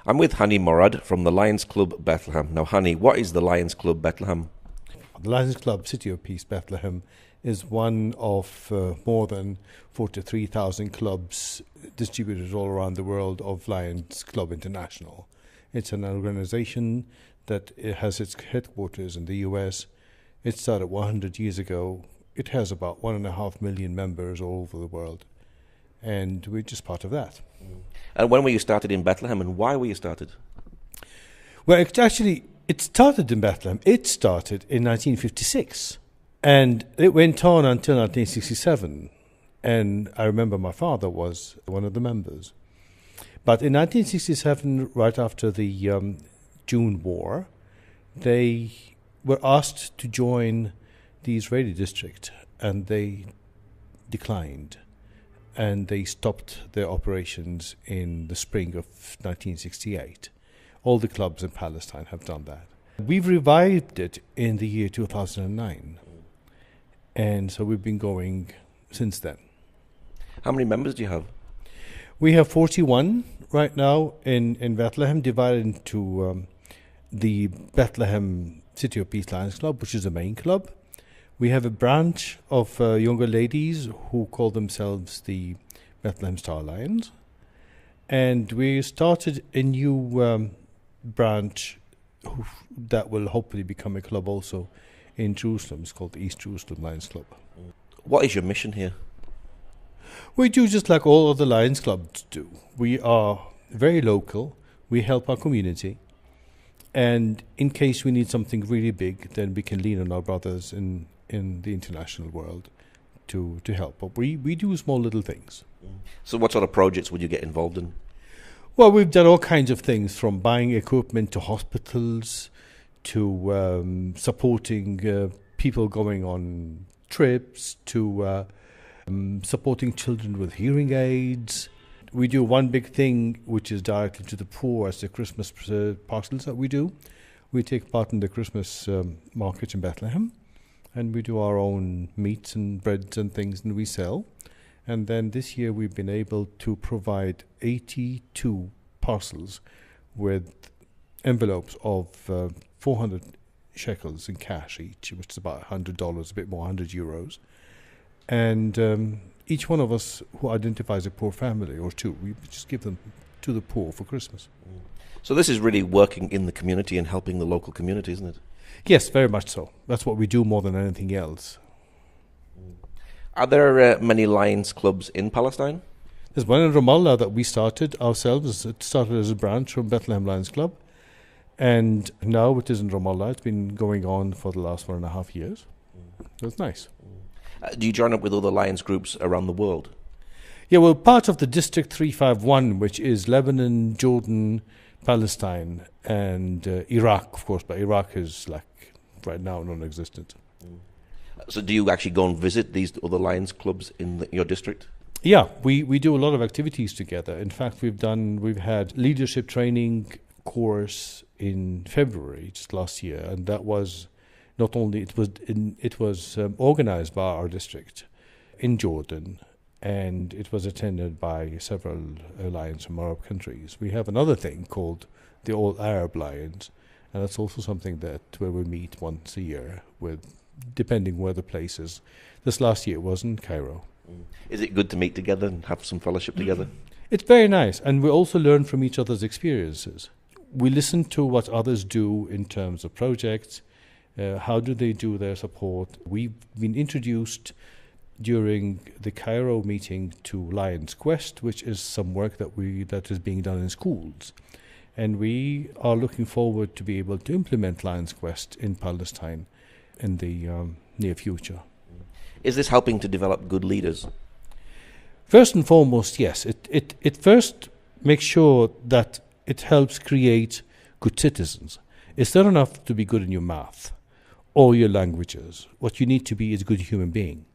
I'm with Hani Mourad from the Lions Club Bethlehem. Now, Hani, what is the Lions Club Bethlehem? The Lions Club City of Peace Bethlehem is one of more than 43,000 clubs distributed all around the world of Lions Club International. It's an organization that has its headquarters in the US. It started 100 years ago. It has about 1.5 million members all over the world. And we're just part of that. And when were you started in Bethlehem, and why were you started? Well, it started in Bethlehem. It started in 1956. And it went on until 1967. And I remember my father was one of the members. But in 1967, right after the June War, they were asked to join the Israeli district, and they declined. And they stopped their operations in the spring of 1968. All the clubs in Palestine have done that. We've revived it in the year 2009. And so we've been going since then. How many members do you have? We have 41 right now in Bethlehem, divided into the Bethlehem City of Peace Lions Club, which is the main club. We have a branch of younger ladies who call themselves the Bethlehem Star Lions. And we started a new branch that will hopefully become a club also in Jerusalem. It's called the East Jerusalem Lions Club. What is your mission here? We do just like all other Lions clubs do. We are very local. We help our community. And in case we need something really big, then we can lean on our brothers in the international world to help. But we do small little things. So what sort of projects would you get involved in? Well, we've done all kinds of things, from buying equipment to hospitals to supporting people going on trips to supporting children with hearing aids. We do one big thing which is directly to the poor as the Christmas parcels that we do. We take part in the Christmas market in Bethlehem, and we do our own meats and breads and things, and we sell. And then this year we've been able to provide 82 parcels with envelopes of 400 shekels in cash each, which is about $100, a bit more, 100 euros. And each one of us who identifies a poor family or two, we just give them to the poor for Christmas. So this is really working in the community and helping the local community, isn't it? Yes, very much so. That's what we do more than anything else. Are there many Lions clubs in Palestine? There's one in Ramallah that we started ourselves. It started as a branch from Bethlehem Lions Club. And now it is in Ramallah. It's been going on for the last 1.5 years. So it's nice. Do you join up with other Lions groups around the world? Yeah, well, part of the District 351, which is Lebanon, Jordan, Palestine, and Iraq, of course. But Iraq is, like, right now non-existent. So do you actually go and visit these other Lions clubs in your district? Yeah, we do a lot of activities together. In fact, we've had leadership training course in February just last year, and that was not only it was organized by our district in Jordan, and it was attended by several Lions from Arab countries. We have another thing called the All Arab Lions, and that's also something where we meet once a year with, depending where the place is. This last year was in Cairo. Is it good to meet together and have some fellowship together? It's very nice, and we also learn from each other's experiences. We listen to what others do in terms of projects. How do they do their support? We've been introduced during the Cairo meeting to Lions Quest, which is some work that is being done in schools. And we are looking forward to be able to implement Lions Quest in Palestine in the near future. Is this helping to develop good leaders? First and foremost, yes. It first makes sure that it helps create good citizens. It's not enough to be good in your math or your languages. What you need to be is a good human being.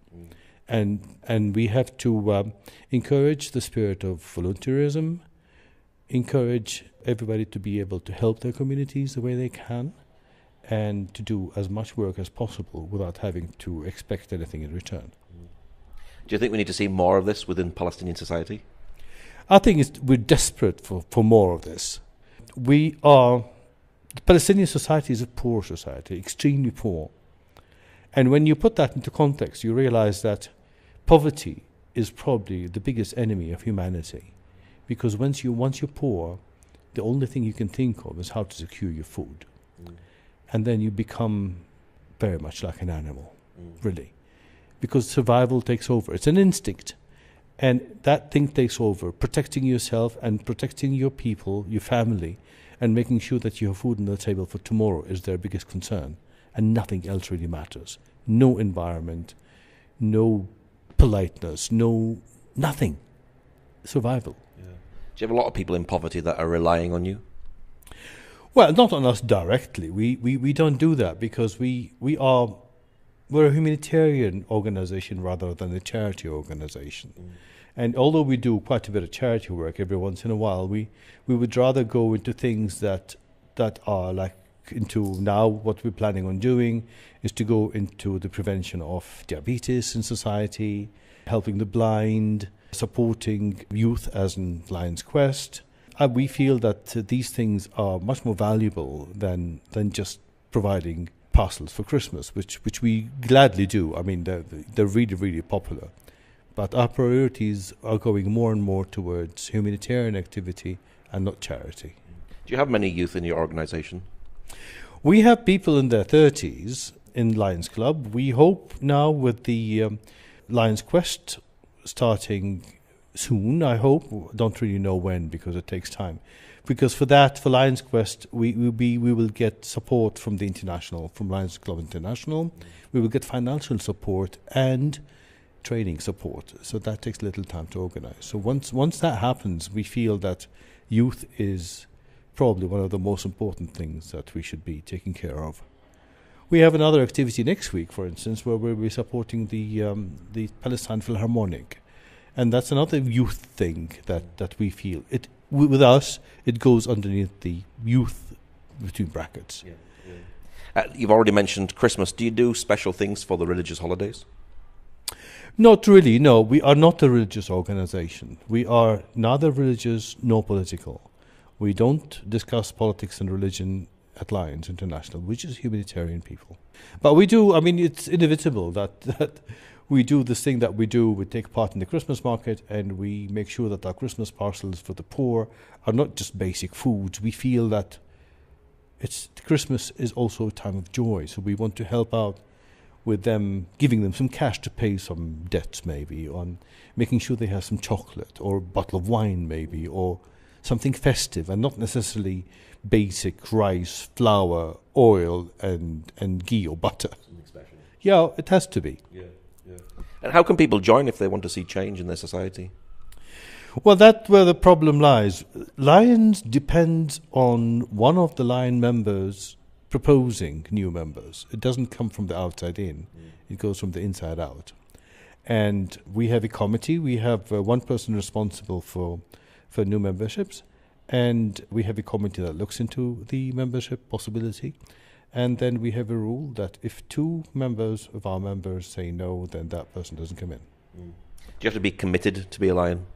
And we have to encourage the spirit of volunteerism, encourage everybody to be able to help their communities the way they can, and to do as much work as possible without having to expect anything in return. Do you think we need to see more of this within Palestinian society? I think we're desperate for more of this. the Palestinian society is a poor society, extremely poor. And when you put that into context, you realize that poverty is probably the biggest enemy of humanity. Because once you're poor, the only thing you can think of is how to secure your food. And then you become very much like an animal, really. Because survival takes over. It's an instinct. And that thing takes over, protecting yourself and protecting your people, your family, and making sure that you have food on the table for tomorrow is their biggest concern. And nothing else really matters. No environment, no politeness, nothing. Survival. Yeah. Do you have a lot of people in poverty that are relying on you? Well, not on us directly. We don't do that because we're a humanitarian organization rather than a charity organization. And although we do quite a bit of charity work every once in a while, we would rather go into things that are like into now what we're planning on doing is to go into the prevention of diabetes in society, helping the blind, supporting youth as in Lion's Quest. We feel that these things are much more valuable than just providing parcels for Christmas, which we gladly do. I mean, they're really, really popular. But our priorities are going more and more towards humanitarian activity and not charity. Do you have many youth in your organisation? We have people in their 30s in Lions Club. We hope now with the Lions Quest starting soon, I hope. Don't really know when because it takes time. Because for Lions Quest, we will get support from from Lions Club International. We will get financial support and training support. So that takes a little time to organize. So once that happens, we feel that youth is probably one of the most important things that we should be taking care of. We have another activity next week, for instance, where we'll be supporting the Palestine Philharmonic. And that's another youth thing that we feel. With us, it goes underneath the youth between brackets. Yeah, yeah. You've already mentioned Christmas. Do you do special things for the religious holidays? Not really, no. We are not a religious organization. We are neither religious nor political. We don't discuss politics and religion at Lions International. We're just humanitarian people. But we do, I mean, it's inevitable that we do this thing that we do. We take part in the Christmas market and we make sure that our Christmas parcels for the poor are not just basic foods. We feel that Christmas is also a time of joy. So we want to help out with them, giving them some cash to pay some debts maybe, on making sure they have some chocolate or a bottle of wine maybe, or something festive and not necessarily basic rice, flour, oil and ghee or butter. Something special. Yeah, it has to be. Yeah, yeah. And how can people join if they want to see change in their society? Well, that's where the problem lies. Lions depends on one of the Lion members proposing new members. It doesn't come from the outside in. It goes from the inside out. And we have a committee. We have one person responsible for new memberships. And we have a committee that looks into the membership possibility. And then we have a rule that if two members of our members say no, then that person doesn't come in. Do you have to be committed to be a Lion?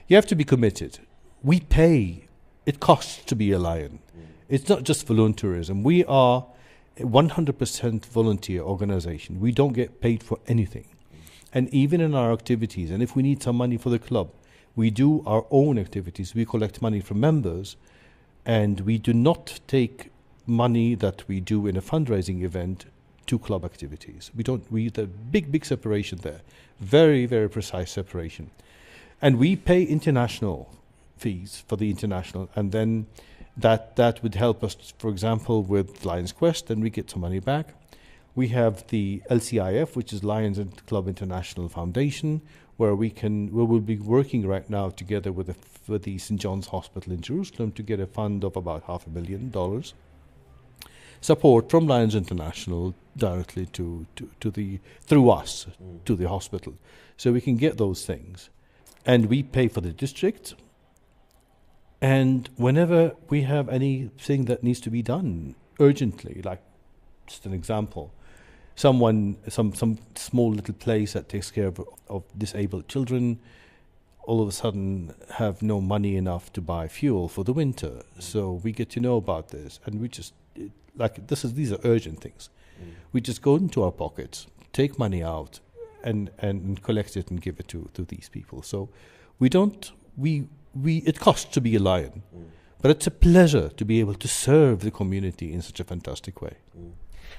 You have to be committed. We pay. It costs to be a Lion. It's not just volunteerism. We are a 100% volunteer organization. We don't get paid for anything. And even in our activities, and if we need some money for the club, we do our own activities. We collect money from members, and we do not take money that we do in a fundraising event to club activities. The big separation there. Very, very precise separation. And we pay international fees for the international, and then that would help us, for example, with Lions Quest, and we get some money back. We have the LCIF, which is Lions Club International Foundation, where we will be working right now together with the St. John's Hospital in Jerusalem to get a fund of about $500,000. Support from Lions International directly through us to the hospital, so we can get those things, and we pay for the district. And whenever we have anything that needs to be done urgently, like just an example, some small little place that takes care of disabled children, all of a sudden have no money enough to buy fuel for the winter. So we get to know about this, and we just these are urgent things. We just go into our pockets, take money out, and collect it and give it to these people. So we don't we it costs to be a lion, but it's a pleasure to be able to serve the community in such a fantastic way.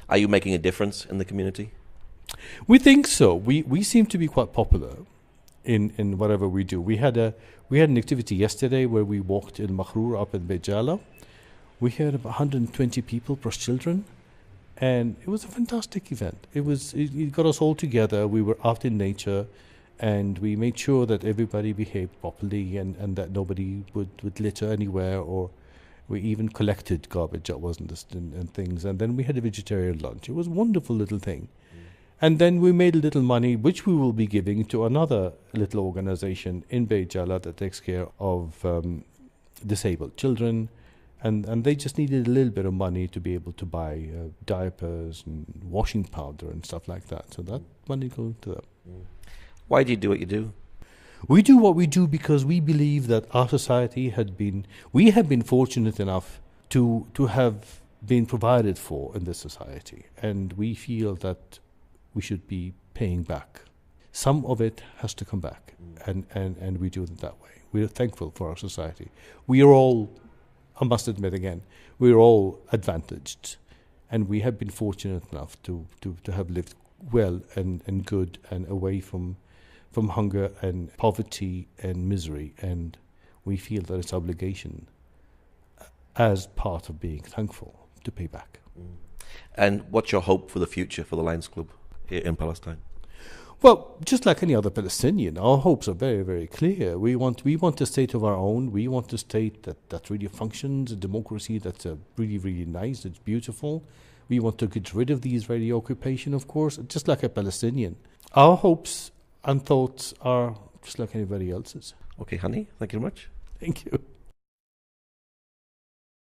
Are you making a difference in the community? We think so. We seem to be quite popular in whatever we do. We had an activity yesterday where we walked in Makhrur up in Bejala. We had about 120 people plus children, and it was a fantastic event. It got us all together. We were out in nature, and we made sure that everybody behaved properly and that nobody would litter anywhere, or we even collected garbage that wasn't and things. And then we had a vegetarian lunch. It was a wonderful little thing. And then we made a little money, which we will be giving to another little organization in Bejala that takes care of disabled children. And they just needed a little bit of money to be able to buy diapers and washing powder and stuff like that. So that money goes to them. Why do you do what you do? We do what we do because we believe that our society we have been fortunate enough to have been provided for in this society. And we feel that we should be paying back. Some of it has to come back, and we do it that way. We are thankful for our society. We are all, I must admit again, we are all advantaged, and we have been fortunate enough to have lived well and good and away from hunger and poverty and misery, and we feel that it's obligation as part of being thankful to pay back. And what's your hope for the future for the Lions Club here in Palestine? Well, just like any other Palestinian, our hopes are very, very clear. We want a state of our own. We want a state that really functions, a democracy that's really, really nice, it's beautiful. We want to get rid of the Israeli occupation, of course, just like a Palestinian. Our hopes and thoughts are just like anybody else's. Okay, Hani, thank you very much. Thank you.